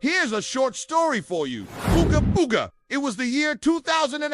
Here's a short story for you. Booga booga. It was the year 2000 and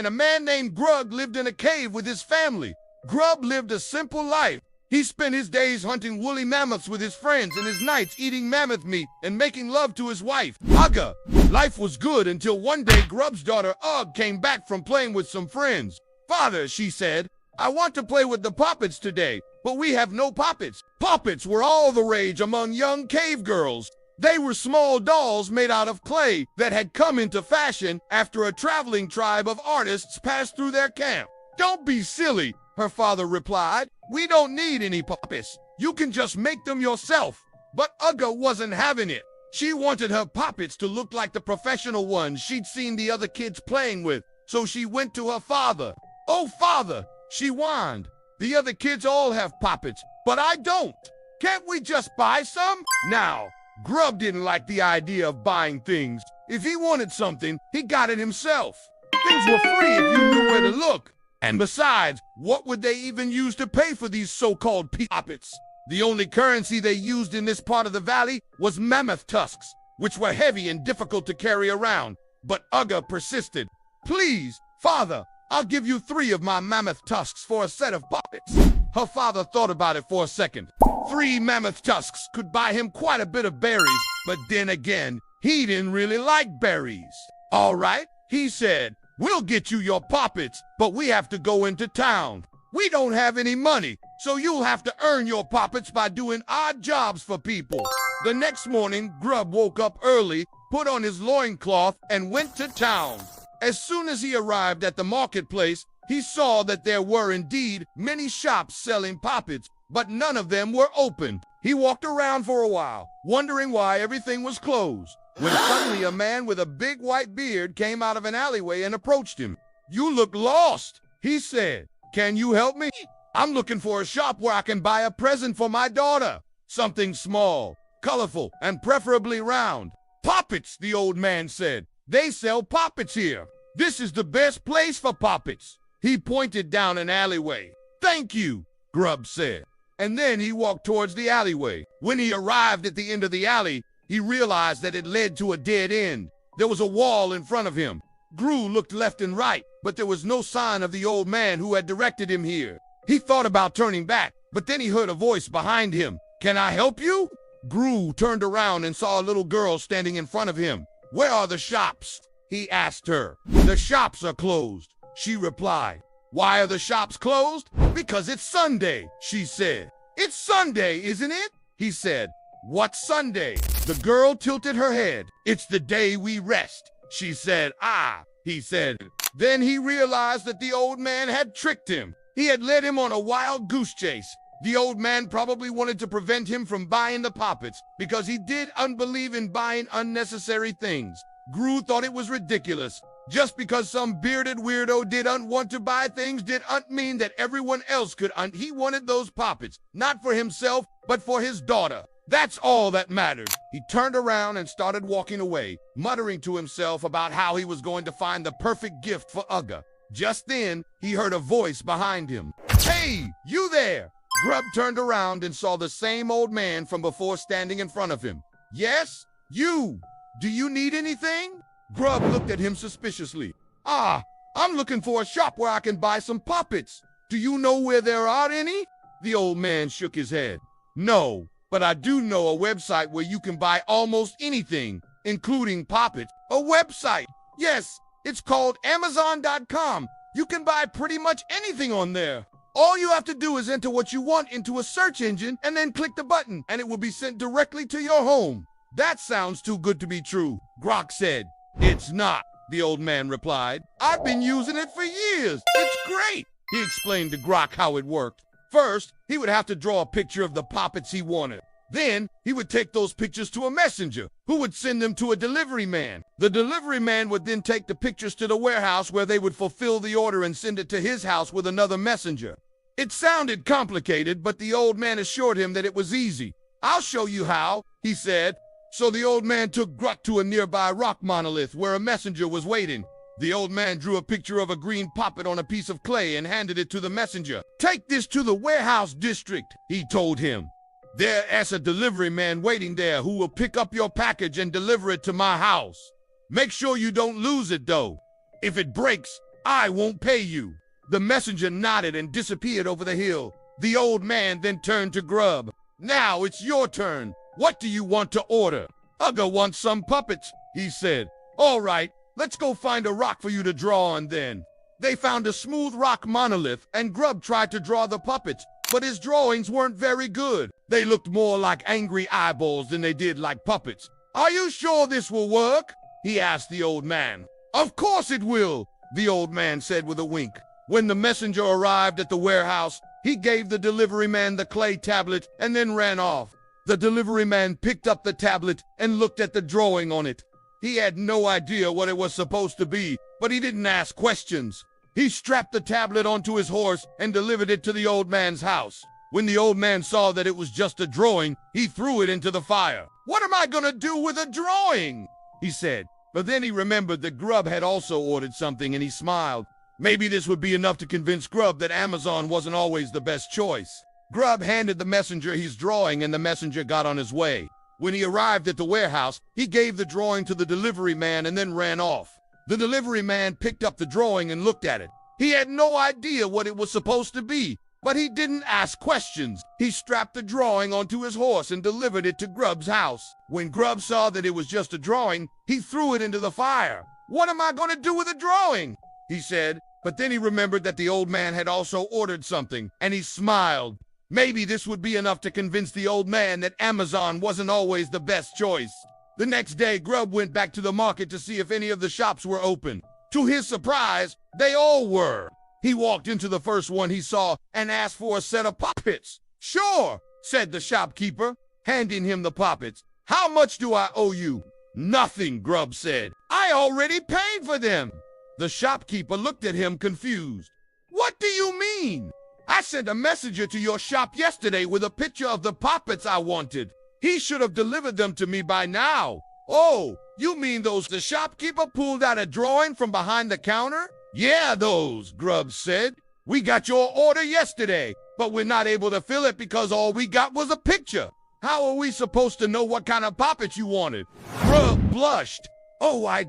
a man named Grug lived in a cave with his family. Grub lived a simple life. He spent his days hunting woolly mammoths with his friends and his nights eating mammoth meat and making love to his wife, Ugga. Life was good until one day Grub's daughter, Ugg, came back from playing with some friends. "Father," she said, "I want to play with the puppets today, but we have no puppets." Puppets were all the rage among young cave girls. They were small dolls made out of clay that had come into fashion after a traveling tribe of artists passed through their camp. "Don't be silly," her father replied. "We don't need any puppets. You can just make them yourself." But Ugga wasn't having it. She wanted her puppets to look like the professional ones she'd seen the other kids playing with. So she went to her father. "Oh, father," she whined, "the other kids all have puppets, but I don't. Can't we just buy some?" Now, Grub didn't like the idea of buying things. If he wanted something, he got it himself. Things were free if you knew where to look. And besides, what would they even use to pay for these so-called puppets? The only currency they used in this part of the valley was mammoth tusks, which were heavy and difficult to carry around. But Ugga persisted. "Please, father, I'll give you 3 of my mammoth tusks for a set of puppets." Her father thought about it for a second. 3 mammoth tusks could buy him quite a bit of berries, but then again, he didn't really like berries. "All right," he said, "we'll get you your puppets, but we have to go into town. We don't have any money, so you'll have to earn your puppets by doing odd jobs for people." The next morning, Grub woke up early, put on his loincloth, and went to town. As soon as he arrived at the marketplace, he saw that there were indeed many shops selling puppets, but none of them were open. He walked around for a while, wondering why everything was closed, when suddenly a man with a big white beard came out of an alleyway and approached him. "You look lost," he said. "Can you help me? I'm looking for a shop where I can buy a present for my daughter. Something small, colorful, and preferably round." "Puppets," the old man said. "They sell puppets here. This is the best place for puppets." He pointed down an alleyway. "Thank you," Grub said. And then he walked towards the alleyway. When he arrived at the end of the alley, he realized that it led to a dead end. There was a wall in front of him. Gru looked left and right, but there was no sign of the old man who had directed him here. He thought about turning back, but then he heard a voice behind him. "Can I help you?" Gru turned around and saw a little girl standing in front of him. "Where are the shops?" he asked her. "The shops are closed," she replied. "Why are the shops closed?" "Because it's Sunday," she said. "It's Sunday, isn't it?" he said. "What's Sunday?" The girl tilted her head. "It's the day we rest," she said. "Ah," he said. Then he realized that the old man had tricked him. He had led him on a wild goose chase. The old man probably wanted to prevent him from buying the puppets because he did unbelieve in buying unnecessary things. Gru thought it was ridiculous. Just because some bearded weirdo didn't want to buy things didn't mean that everyone else could. He wanted those puppets, not for himself, but for his daughter. That's all that mattered. He turned around and started walking away, muttering to himself about how he was going to find the perfect gift for Ugga. Just then, he heard a voice behind him. "Hey, you there!" Grub turned around and saw the same old man from before standing in front of him. "Yes, you. Do you need anything?" Grub looked at him suspiciously. I'm looking for a shop where I can buy some puppets. Do you know where there are any?" The old man shook his head. "No, but I do know a website where you can buy almost anything, including puppets." "A website?" "Yes, it's called Amazon.com. You can buy pretty much anything on there. All you have to do is enter what you want into a search engine and then click the button, and it will be sent directly to your home." "That sounds too good to be true," Grok said. "It's not," the old man replied. "I've been using it for years. It's great." He explained to Grok how it worked. First, he would have to draw a picture of the puppets he wanted. Then, he would take those pictures to a messenger, who would send them to a delivery man. The delivery man would then take the pictures to the warehouse where they would fulfill the order and send it to his house with another messenger. It sounded complicated, but the old man assured him that it was easy. "I'll show you how," he said. So the old man took Grok to a nearby rock monolith where a messenger was waiting. The old man drew a picture of a green puppet on a piece of clay and handed it to the messenger. "Take this to the warehouse district," he told him. There's a delivery man waiting there who will pick up your package and deliver it to my house. Make sure you don't lose it, though. If it breaks, I won't pay you." The messenger nodded and disappeared over the hill. The old man then turned to Grub. "Now it's your turn. What do you want to order?" "Ugga wants some puppets," he said. "All right, let's go find a rock for you to draw on then." They found a smooth rock monolith, and Grub tried to draw the puppets, but his drawings weren't very good. They looked more like angry eyeballs than they did like puppets. "Are you sure this will work?" he asked the old man. "Of course it will," the old man said with a wink. When the messenger arrived at the warehouse, he gave the delivery man the clay tablet and then ran off. The delivery man picked up the tablet and looked at the drawing on it. He had no idea what it was supposed to be, but he didn't ask questions. He strapped the tablet onto his horse and delivered it to the old man's house. When the old man saw that it was just a drawing, he threw it into the fire. "What am I gonna do with a drawing?" he said. But then he remembered that Grub had also ordered something, and he smiled. Maybe this would be enough to convince Grub that Amazon wasn't always the best choice. Grub handed the messenger his drawing, and the messenger got on his way. When he arrived at the warehouse, he gave the drawing to the delivery man and then ran off. The delivery man picked up the drawing and looked at it. He had no idea what it was supposed to be, but he didn't ask questions. He strapped the drawing onto his horse and delivered it to Grub's house. When Grub saw that it was just a drawing, he threw it into the fire. "What am I going to do with a drawing?" he said. But then he remembered that the old man had also ordered something, and he smiled. Maybe this would be enough to convince the old man that Amazon wasn't always the best choice. The next day, Grub went back to the market to see if any of the shops were open. To his surprise, they all were. He walked into the first one he saw and asked for a set of puppets. "Sure," said the shopkeeper, handing him the puppets. "How much do I owe you?" "Nothing," Grub said. "I already paid for them." The shopkeeper looked at him confused. "What do you mean? I sent a messenger to your shop yesterday with a picture of the puppets I wanted. He should have delivered them to me by now." "Oh, you mean those?" The shopkeeper pulled out a drawing from behind the counter. "Yeah, those," Grub said. "We got your order yesterday, but we're not able to fill it because all we got was a picture. How are we supposed to know what kind of puppets you wanted?" Grub blushed. "Oh, I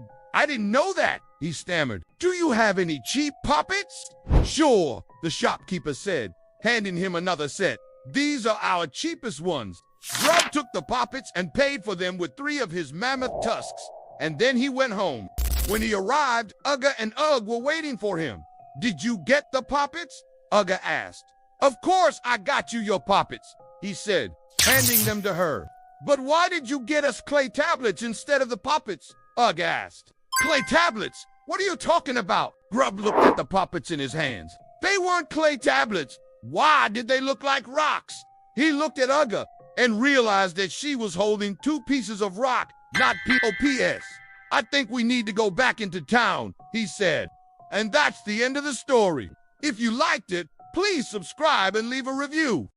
didn't know that," he stammered. "Do you have any cheap puppets?" "Sure," the shopkeeper said, handing him another set. "These are our cheapest ones." Grub took the puppets and paid for them with 3 of his mammoth tusks, and then he went home. When he arrived, Ugga and Ugg were waiting for him. "Did you get the puppets?" Ugga asked. "Of course I got you your puppets," he said, handing them to her. "But why did you get us clay tablets instead of the puppets?" Ugg asked. "Clay tablets? What are you talking about?" Grub looked at the puppets in his hands. They weren't clay tablets. Why did they look like rocks? He looked at Ugga and realized that she was holding 2 pieces of rock, not POPs. "I think we need to go back into town," he said. And that's the end of the story. If you liked it, please subscribe and leave a review.